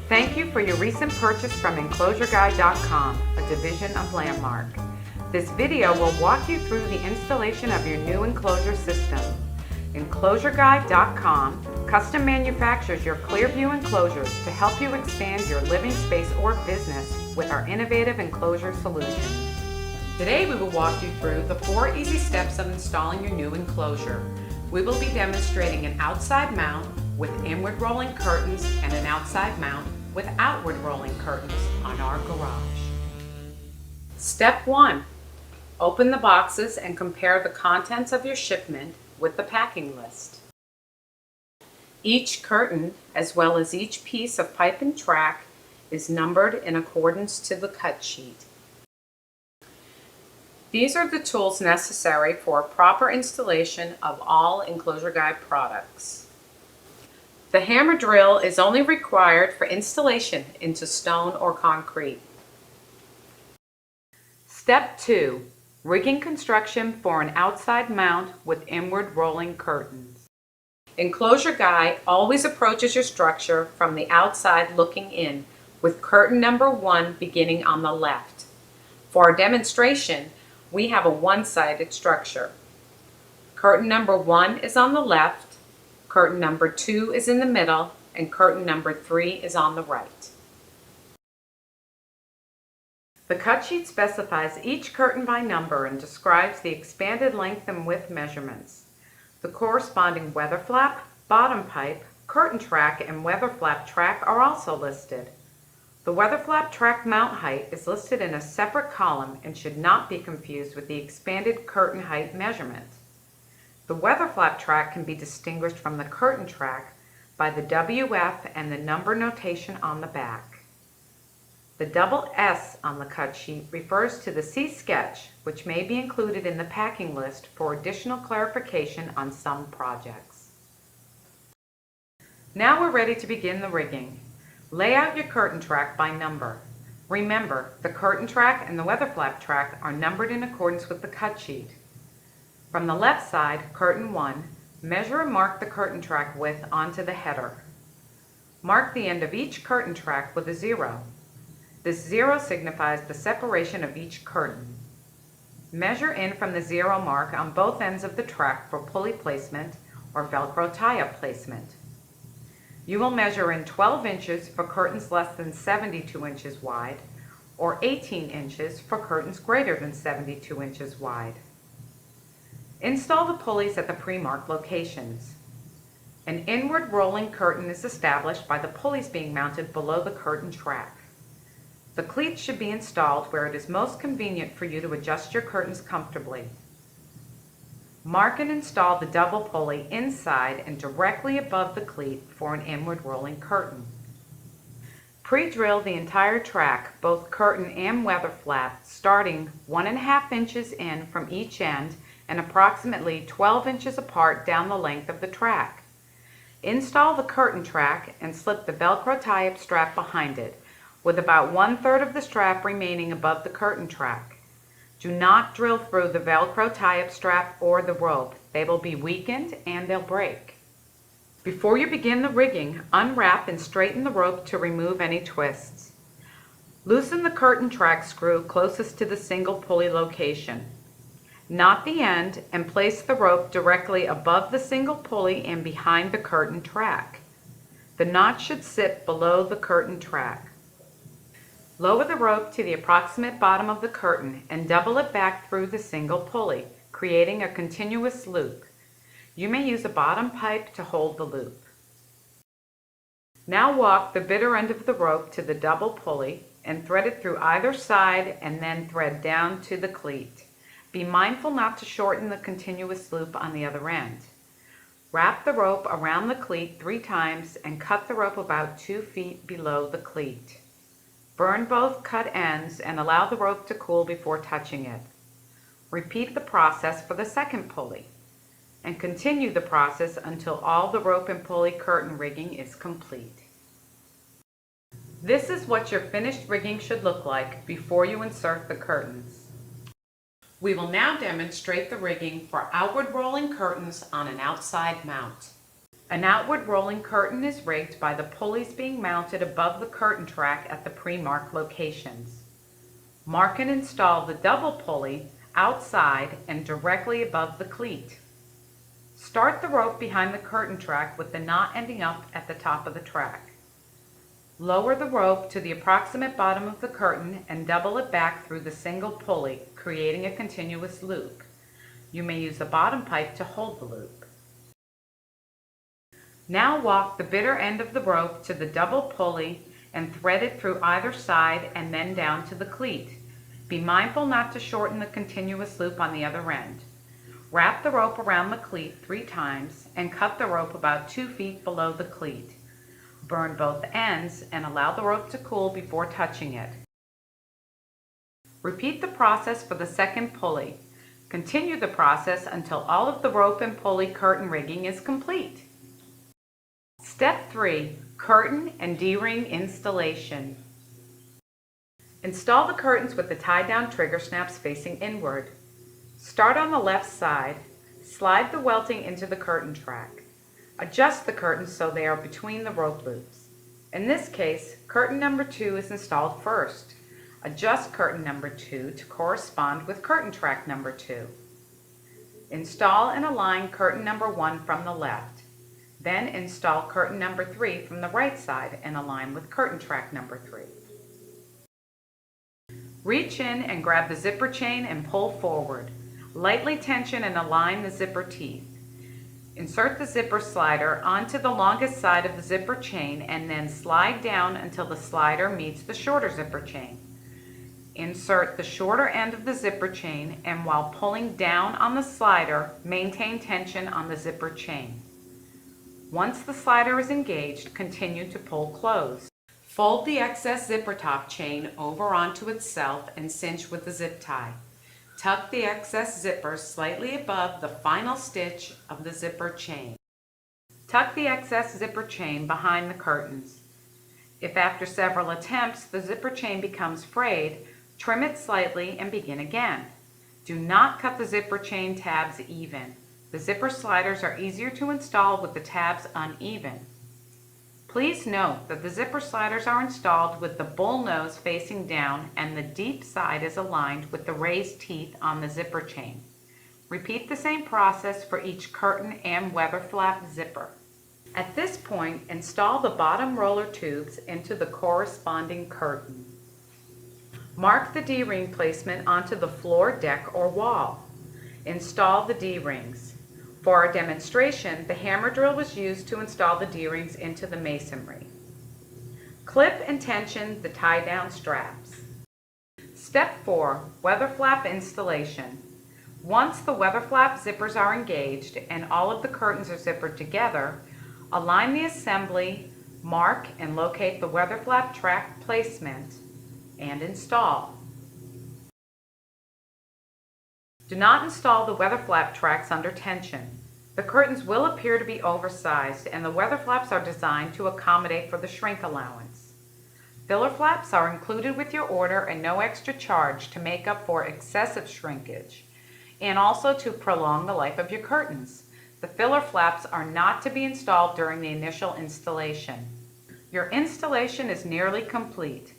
Thank you for your recent purchase from EnclosureGuide.com, a division of Landmark. This video will walk you through the installation of your new enclosure system. EnclosureGuide.com custom manufactures your Clearview enclosures to help you expand your living space or business with our innovative enclosure solutions. Today we will walk you through the 4 easy steps of installing your new enclosure. We will be demonstrating an outside mount with inward rolling curtains and an outside mount with outward rolling curtains on our garage. Step 1. Open the boxes and compare the contents of your shipment with the packing list. Each curtain, as well as each piece of pipe and track, is numbered in accordance to the cut sheet. These are the tools necessary for proper installation of all Enclosure Guide products. The hammer drill is only required for installation into stone or concrete. Step 2. Rigging construction for an outside mount with inward rolling curtains. Enclosure Guide always approaches your structure from the outside looking in, with curtain number 1 beginning on the left. For our demonstration, we have a one-sided structure. Curtain number 1 is on the left, curtain number 2 is in the middle, and curtain number 3 is on the right. The cut sheet specifies each curtain by number and describes the expanded length and width measurements. The corresponding weather flap, bottom pipe, curtain track, and weather flap track are also listed. The weather flap track mount height is listed in a separate column and should not be confused with the expanded curtain height measurement. The weather flap track can be distinguished from the curtain track by the WF and the number notation on the back. The double S on the cut sheet refers to the C sketch, which may be included in the packing list for additional clarification on some projects. Now we're ready to begin the rigging. Lay out your curtain track by number. Remember, the curtain track and the weather flap track are numbered in accordance with the cut sheet. From the left side, curtain 1, measure and mark the curtain track width onto the header. Mark the end of each curtain track with a 0. This 0 signifies the separation of each curtain. Measure in from the 0 mark on both ends of the track for pulley placement or Velcro tie-up placement. You will measure in 12 inches for curtains less than 72 inches wide, or 18 inches for curtains greater than 72 inches wide. Install the pulleys at the pre-marked locations. An inward rolling curtain is established by the pulleys being mounted below the curtain track. The cleats should be installed where it is most convenient for you to adjust your curtains comfortably. Mark and install the double pulley inside and directly above the cleat for an inward rolling curtain. Pre-drill the entire track, both curtain and weather flap, starting 1.5 inches in from each end and approximately 12 inches apart down the length of the track. Install the curtain track and slip the Velcro tie-up strap behind it, with about 1/3 of the strap remaining above the curtain track. Do not drill through the Velcro tie-up strap or the rope. They will be weakened and they'll break. Before you begin the rigging, unwrap and straighten the rope to remove any twists. Loosen the curtain track screw closest to the single pulley location. Knot the end and place the rope directly above the single pulley and behind the curtain track. The knot should sit below the curtain track. Lower the rope to the approximate bottom of the curtain and double it back through the single pulley, creating a continuous loop. You may use a bottom pipe to hold the loop. Now walk the bitter end of the rope to the double pulley and thread it through either side and then thread down to the cleat. Be mindful not to shorten the continuous loop on the other end. Wrap the rope around the cleat 3 times and cut the rope about 2 feet below the cleat. Burn both cut ends and allow the rope to cool before touching it. Repeat the process for the second pulley and continue the process until all the rope and pulley curtain rigging is complete. This is what your finished rigging should look like before you insert the curtains. We will now demonstrate the rigging for outward rolling curtains on an outside mount. An outward rolling curtain is rigged by the pulleys being mounted above the curtain track at the pre-marked locations. Mark and install the double pulley outside and directly above the cleat. Start the rope behind the curtain track with the knot ending up at the top of the track. Lower the rope to the approximate bottom of the curtain and double it back through the single pulley, creating a continuous loop. You may use the bottom pipe to hold the loop. Now walk the bitter end of the rope to the double pulley and thread it through either side and then down to the cleat. Be mindful not to shorten the continuous loop on the other end. Wrap the rope around the cleat 3 times and cut the rope about 2 feet below the cleat. Burn both ends and allow the rope to cool before touching it. Repeat the process for the second pulley. Continue the process until all of the rope and pulley curtain rigging is complete. Step 3. Curtain and D-ring installation. Install the curtains with the tie-down trigger snaps facing inward. Start on the left side. Slide the welting into the curtain track. Adjust the curtains so they are between the rope loops. In this case, curtain number 2 is installed first. Adjust curtain number 2 to correspond with curtain track number 2. Install and align curtain number 1 from the left. Then install curtain number 3 from the right side and align with curtain track number 3. Reach in and grab the zipper chain and pull forward. Lightly tension and align the zipper teeth. Insert the zipper slider onto the longest side of the zipper chain and then slide down until the slider meets the shorter zipper chain. Insert the shorter end of the zipper chain and while pulling down on the slider, maintain tension on the zipper chain. Once the slider is engaged, continue to pull close. Fold the excess zipper top chain over onto itself and cinch with the zip tie. Tuck the excess zipper slightly above the final stitch of the zipper chain. Tuck the excess zipper chain behind the curtains. If after several attempts the zipper chain becomes frayed, trim it slightly and begin again. Do not cut the zipper chain tabs even. The zipper sliders are easier to install with the tabs uneven. Please note that the zipper sliders are installed with the bull nose facing down and the deep side is aligned with the raised teeth on the zipper chain. Repeat the same process for each curtain and weather flap zipper. At this point, install the bottom roller tubes into the corresponding curtain. Mark the D-ring placement onto the floor, deck, or wall. Install the D-rings. For our demonstration, the hammer drill was used to install the D-rings into the masonry. Clip and tension the tie-down straps. Step 4. Weather flap installation. Once the weather flap zippers are engaged and all of the curtains are zippered together, align the assembly, mark and locate the weather flap track placement, and install. Do not install the weather flap tracks under tension. The curtains will appear to be oversized and the weather flaps are designed to accommodate for the shrink allowance. Filler flaps are included with your order and no extra charge to make up for excessive shrinkage and also to prolong the life of your curtains. The filler flaps are not to be installed during the initial installation. Your installation is nearly complete.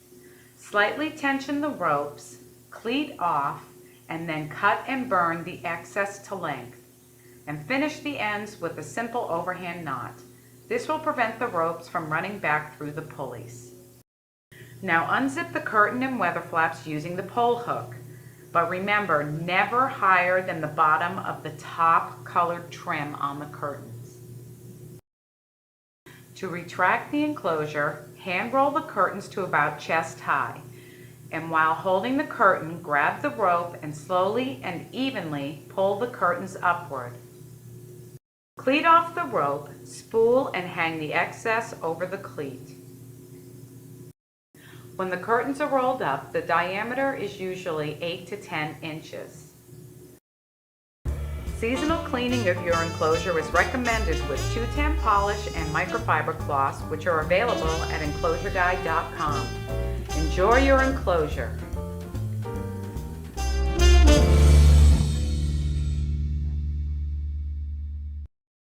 Slightly tension the ropes, cleat off, and then cut and burn the excess to length. And finish the ends with a simple overhand knot. This will prevent the ropes from running back through the pulleys. Now unzip the curtain and weather flaps using the pole hook. But remember, never higher than the bottom of the top colored trim on the curtains. To retract the enclosure, hand roll the curtains to about chest high. And while holding the curtain, grab the rope and slowly and evenly pull the curtains upward. Cleat off the rope, spool and hang the excess over the cleat. When the curtains are rolled up, the diameter is usually 8 to 10 inches. Seasonal cleaning of your enclosure is recommended with 210 polish and microfiber cloths, which are available at enclosureguide.com. Enjoy your enclosure.